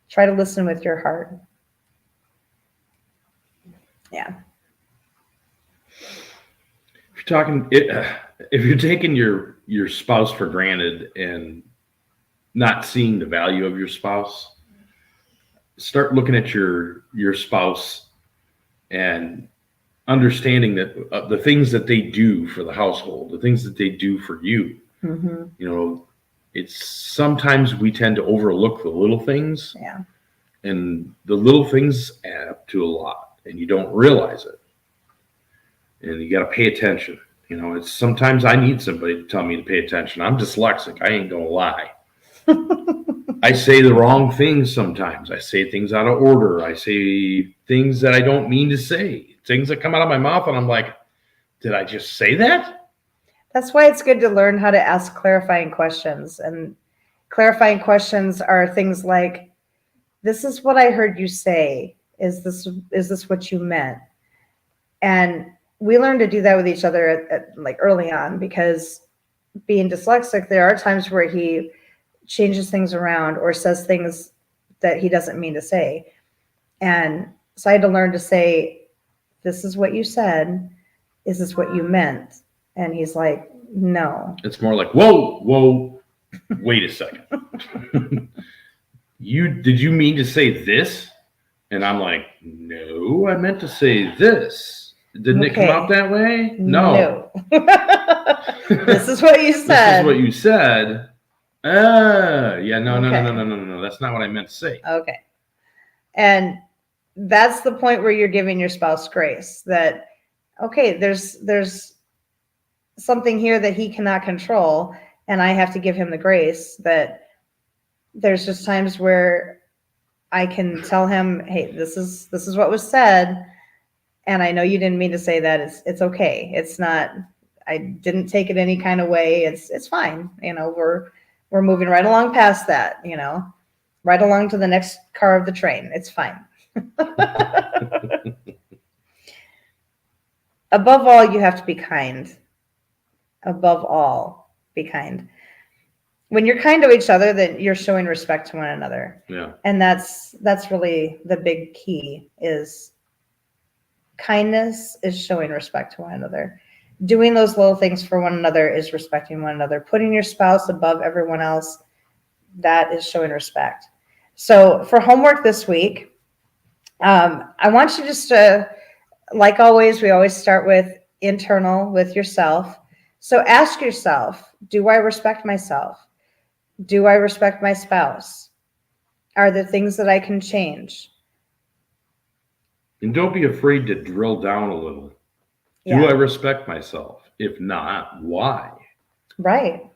Try to listen with your heart. Yeah. If you're taking your spouse for granted and not seeing the value of your spouse, start looking at your spouse and understanding that the things that they do for the household, the things that they do for you, you know, it's sometimes we tend to overlook the little things. Yeah. And the little things add up to a lot, and you don't realize it. And you got to pay attention. You know, it's sometimes I need somebody to tell me to pay attention. I'm dyslexic. I ain't gonna lie. I say the wrong things sometimes. I say things out of order. I say things that I don't mean to say. Things that come out of my mouth, and I'm like, did I just say that? That's why it's good to learn how to ask clarifying questions. And clarifying questions are things like, this is what I heard you say. Is this what you meant? And we learn to do that with each other like early on, because being dyslexic, there are times where he changes things around or says things that he doesn't mean to say. And so I had to learn to say, this is what you said. Is this what you meant? And he's like, no. It's more like, whoa, wait a second. Did you mean to say this? And I'm like, no, I meant to say this. Didn't it come out that way? No. This is what you said. This is what you said. Yeah, no. That's not what I meant to say. Okay. And that's the point where you're giving your spouse grace, that, okay, there's something here that he cannot control, and I have to give him the grace that there's just times where I can tell him, hey, this is what was said, and I know you didn't mean to say that. It's okay. It's not, I didn't take it any kind of way. It's fine. You know, we're moving right along past that, you know, right along to the next car of the train. It's fine. Above all, you have to be kind. Above all, be kind. When you're kind to each other, then you're showing respect to one another. Yeah. And that's really the big key, is kindness is showing respect to one another. Doing those little things for one another is respecting one another. Putting your spouse above everyone else, that is showing respect. So for homework this week, I want you just to, like always, we always start with internal, with yourself. So ask yourself, do I respect myself? Do I respect my spouse? Are there things that I can change? And don't be afraid to drill down a little. Yeah. Do I respect myself? If not, why? Right.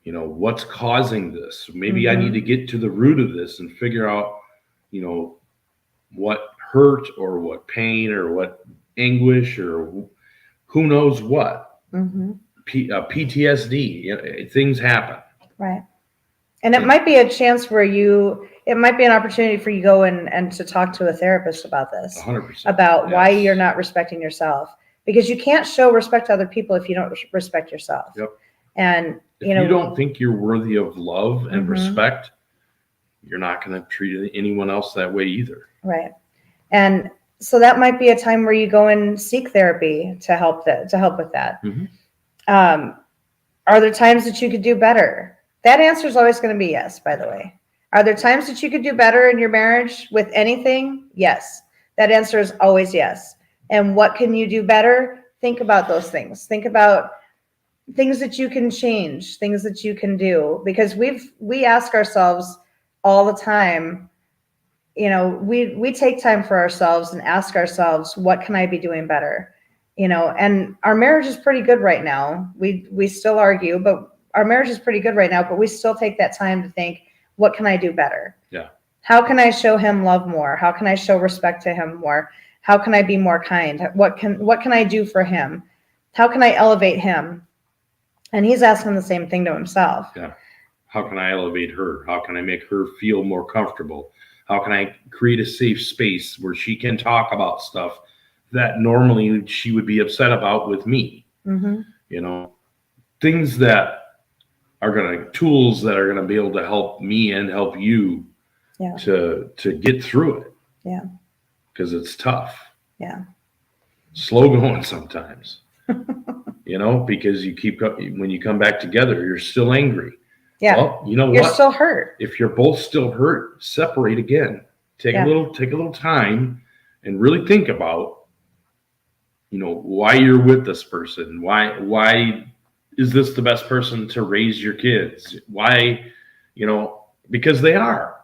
You know, what's causing this? Maybe I need to get to the root of this and figure out what hurt or what pain or what anguish or who knows what. Mm-hmm. PTSD, things happen. Right. And it might be a chance where it might be an opportunity for you to go and to talk to a therapist about this, 100%. about why you're not respecting yourself, because you can't show respect to other people if you don't respect yourself. Yep. And if you don't think you're worthy of love and mm-hmm. respect, you're not going to treat anyone else that way either. Right. And so that might be a time where you go and seek therapy to help with that. Mm-hmm. Are there times that you could do better? That answer is always going to be yes, by the way. Are there times that you could do better in your marriage with anything? Yes. That answer is always yes. And what can you do better? Think about those things. Think about things that you can change, things that you can do, because we ask ourselves all the time, we take time for ourselves and ask ourselves, what can I be doing better? And our marriage is pretty good right now. We still argue, but our marriage is pretty good right now, but we still take that time to think, what can I do better? Yeah. How can I show him love more? How can I show respect to him more? How can I be more kind? What can I do for him? How can I elevate him? And he's asking the same thing to himself. Yeah. How can I elevate her? How can I make her feel more comfortable? How can I create a safe space where she can talk about stuff that normally she would be upset about with me? Mm-hmm. Things that are tools that are going to be able to help me and help you to get through it. Yeah. Because it's tough. Yeah. Slow going sometimes, because when you come back together, you're still angry. Yeah. Well, you know you're what? Still hurt. If you're both still hurt, separate again. Take a little time and really think about, why you're with this person. Why is this the best person to raise your kids? Why, because they are.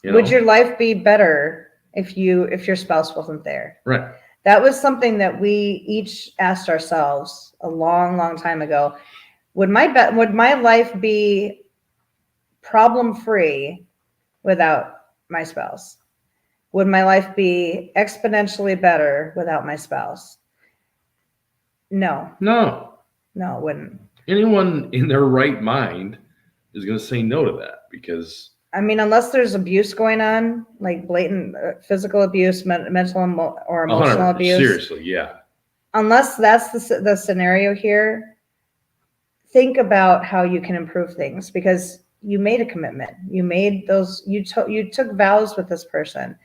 Would your life be better if your spouse wasn't there? Right. That was something that we each asked ourselves a long, long time ago. Would my life be problem-free without my spouse? Would my life be exponentially better without my spouse? No. No, it wouldn't. Anyone in their right mind is going to say no to that, because unless there's abuse going on, like blatant physical abuse, mental or emotional abuse. Seriously, yeah. Unless that's the scenario here, think about how you can improve things, because you made a commitment. You made those. You took vows with this person.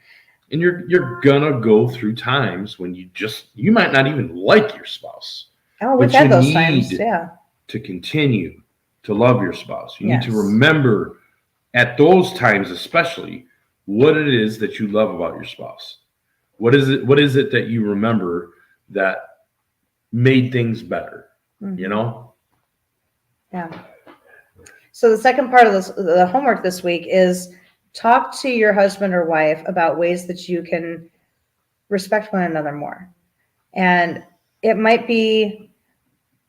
And you're gonna go through times when you might not even like your spouse. Oh, we've had those times. Yeah. To continue to love your spouse, you need to remember at those times, especially, what it is that you love about your spouse. What is it that you remember that made things better? Mm-hmm. Yeah. So the second part of the homework this week is talk to your husband or wife about ways that you can respect one another more. And it might be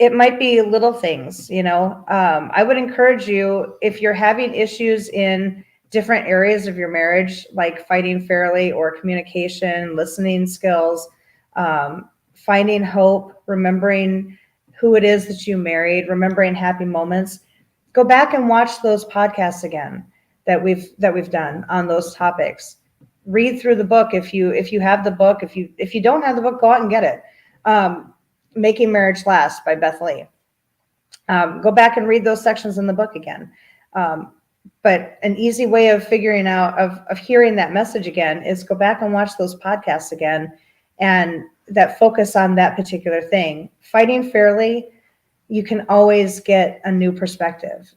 little things, I would encourage you, if you're having issues in different areas of your marriage, like fighting fairly or communication, listening skills, finding hope, remembering who it is that you married, remembering happy moments, go back and watch those podcasts again that we've done on those topics. Read through the book if you have the book. If you don't have the book, go out and get it. Making Marriage Last by Beth Lee. Go back and read those sections in the book again. But an easy way of figuring out, of hearing that message again, is go back and watch those podcasts again, and that focus on that particular thing. Fighting fairly, you can always get a new perspective,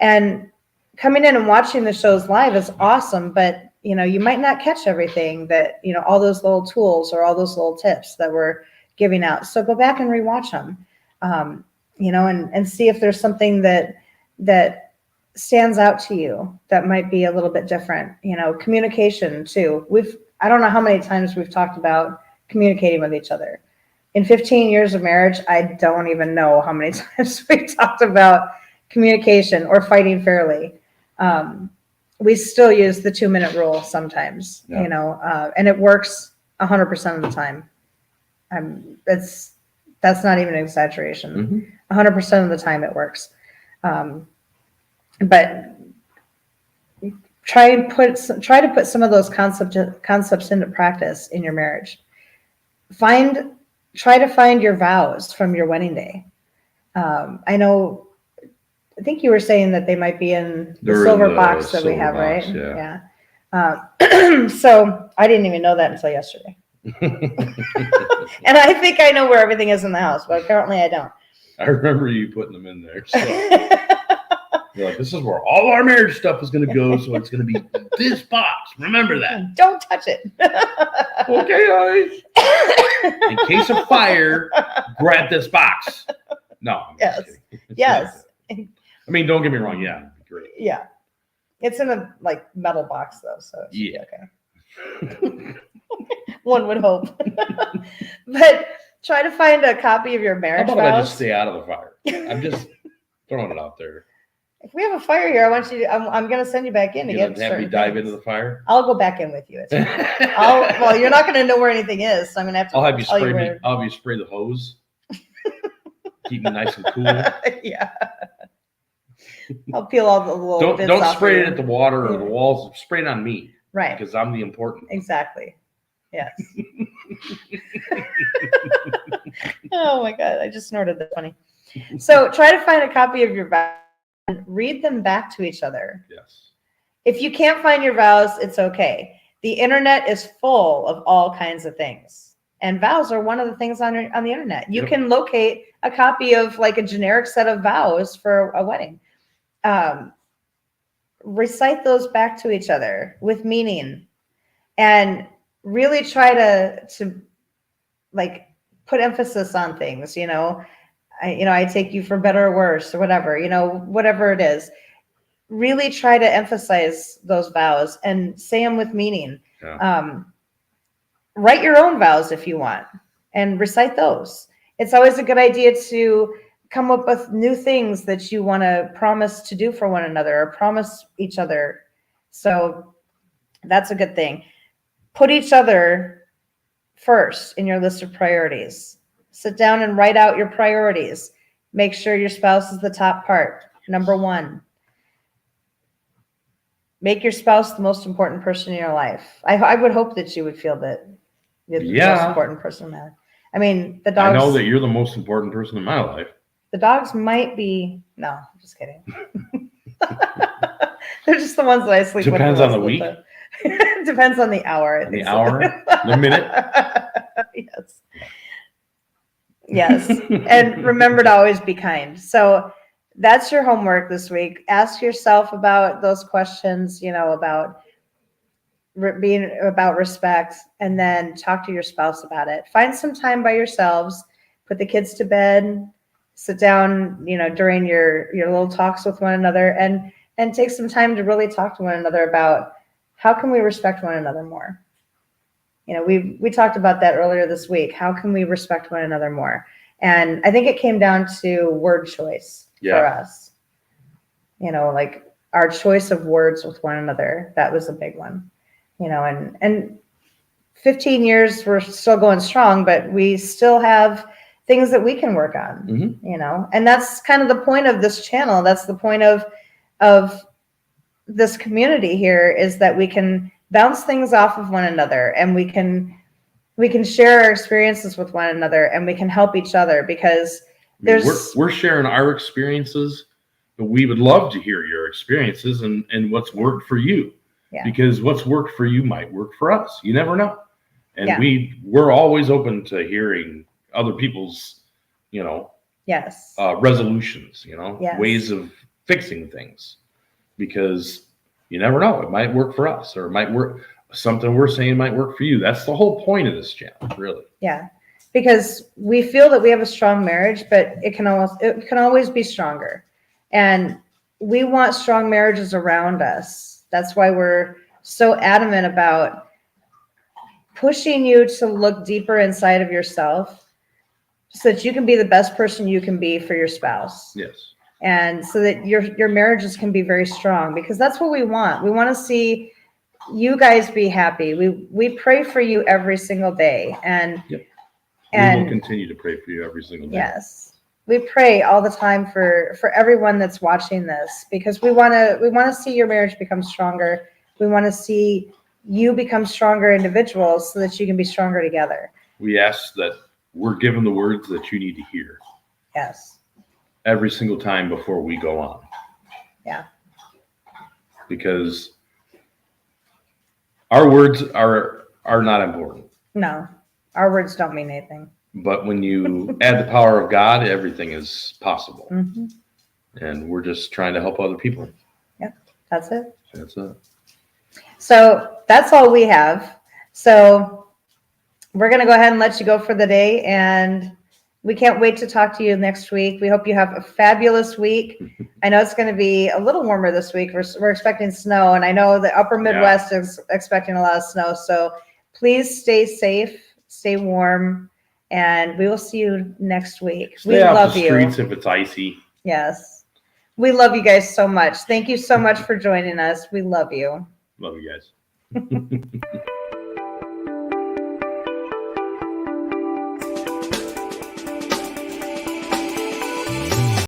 and coming in and watching the shows live is awesome, but you might not catch everything that, all those little tools or all those little tips that we're giving out. So go back and rewatch them, and see if there's something that stands out to you that might be a little bit different. Communication too. I don't know how many times we've talked about communicating with each other. In 15 years of marriage, I don't even know how many times we talked about communication or fighting fairly. we still use the 2-minute rule sometimes, you know, and it works 100% of the time. That's not even an exaggeration. 100% of the time it works. But try to put some of those concepts into practice in your marriage. Try to find your vows from your wedding day. I think you were saying that they might be in the silver box that we have, right? Yeah. So I didn't even know that until yesterday. And I think I know where everything is in the house, but apparently I don't. I remember you putting them in there. So. You're like, this is where all our marriage stuff is going to go, so it's going to be this box. Remember that. Don't touch it. Okay, guys. In case of fire, grab this box. No. Yes. Yes. I mean, don't get me wrong. Yeah, it'd be great. Yeah. It's in a metal box though, so it should be okay. One would hope. But try to find a copy of your marriage vows. I just stay out of the fire? I'm just throwing it out there. If we have a fire here, I want you to, I'm going to send you back in to get have me dive into the fire? I'll go back in with you. It's well, you're not going to know where anything is, so I'm going to have to. I'll have you spray the hose. Keep me nice and cool. Yeah. I'll peel all the little bits don't off spray it at the water or the walls. Spray it on me. Right. Because I'm the important one. Exactly. Yes. Oh my God. I just snorted. That's funny. So try to find a copy of your vows and read them back to each other. Yes. If you can't find your vows, it's okay. The internet is full of all kinds of things. And vows are one of the things on the internet. You can locate a copy of a generic set of vows for a wedding. Recite those back to each other with meaning, and really try to put emphasis on things. I take you for better or worse, or whatever. Whatever it is. Really try to emphasize those vows and say them with meaning. Yeah. Write your own vows if you want and recite those. It's always a good idea to come up with new things that you want to promise to do for one another or promise each other. So that's a good thing. Put each other first in your list of priorities. Sit down and write out your priorities. Make sure your spouse is the top part. Number 1. Make your spouse the most important person in your life. I would hope that you would feel that you're the most important person in my life. I mean, the dogs. I know that you're the most important person in my life. The dogs might be. No, I'm just kidding. They're just the ones that I sleep with. Depends on the week. Depends on the hour. The hour? The minute? Yes. Yes. And remember to always be kind. So that's your homework this week. Ask yourself about those questions, about being about respect, and then talk to your spouse about it. Find some time by yourselves, put the kids to bed, sit down, during your little talks with one another, and take some time to really talk to one another about how can we respect one another more. We talked about that earlier this week. How can we respect one another more? And I think it came down to word choice for us. Our choice of words with one another. That was a big one. And 15 years, we're still going strong, but we still have things that we can work on, and that's kind of the point of this channel. That's the point of this community here, is that we can bounce things off of one another, and we can share our experiences with one another, and we can help each other, because we're sharing our experiences, but we would love to hear your experiences and what's worked for you. Yeah. Because what's worked for you might work for us. You never know. And we're always open to hearing other people's, resolutions, ways of fixing things, because you never know. It might work for us, or it might work. Something we're saying might work for you. That's the whole point of this channel, really. Yeah. Because we feel that we have a strong marriage, but it can always be stronger. And we want strong marriages around us. That's why we're so adamant about pushing you to look deeper inside of yourself, so that you can be the best person you can be for your spouse. Yes. and so that your marriages can be very strong, because that's what we want. We want to see you guys be happy. We pray for you every single day, and Yep. and we will continue to pray for you every single day. yes, we pray all the time for everyone that's watching this, because we want to see your marriage become stronger. We want to see you become stronger individuals so that you can be stronger together. We ask that we're given the words that you need to hear. Yes. Every single time before we go on. Yeah. Because our words are not important. No, our words don't mean anything. But when you add the power of God, everything is possible. Mm-hmm. And we're just trying to help other people. Yep, that's it. That's it. So that's all we have. So we're going to go ahead and let you go for the day. And we can't wait to talk to you next week. We hope you have a fabulous week. I know it's going to be a little warmer this week. We're expecting snow. And I know the upper Midwest is expecting a lot of snow. So please stay safe, stay warm. And we will see you next week. Stay off the streets if it's icy. Yes. We love you guys so much. Thank you so much for joining us. We love you. Love you guys.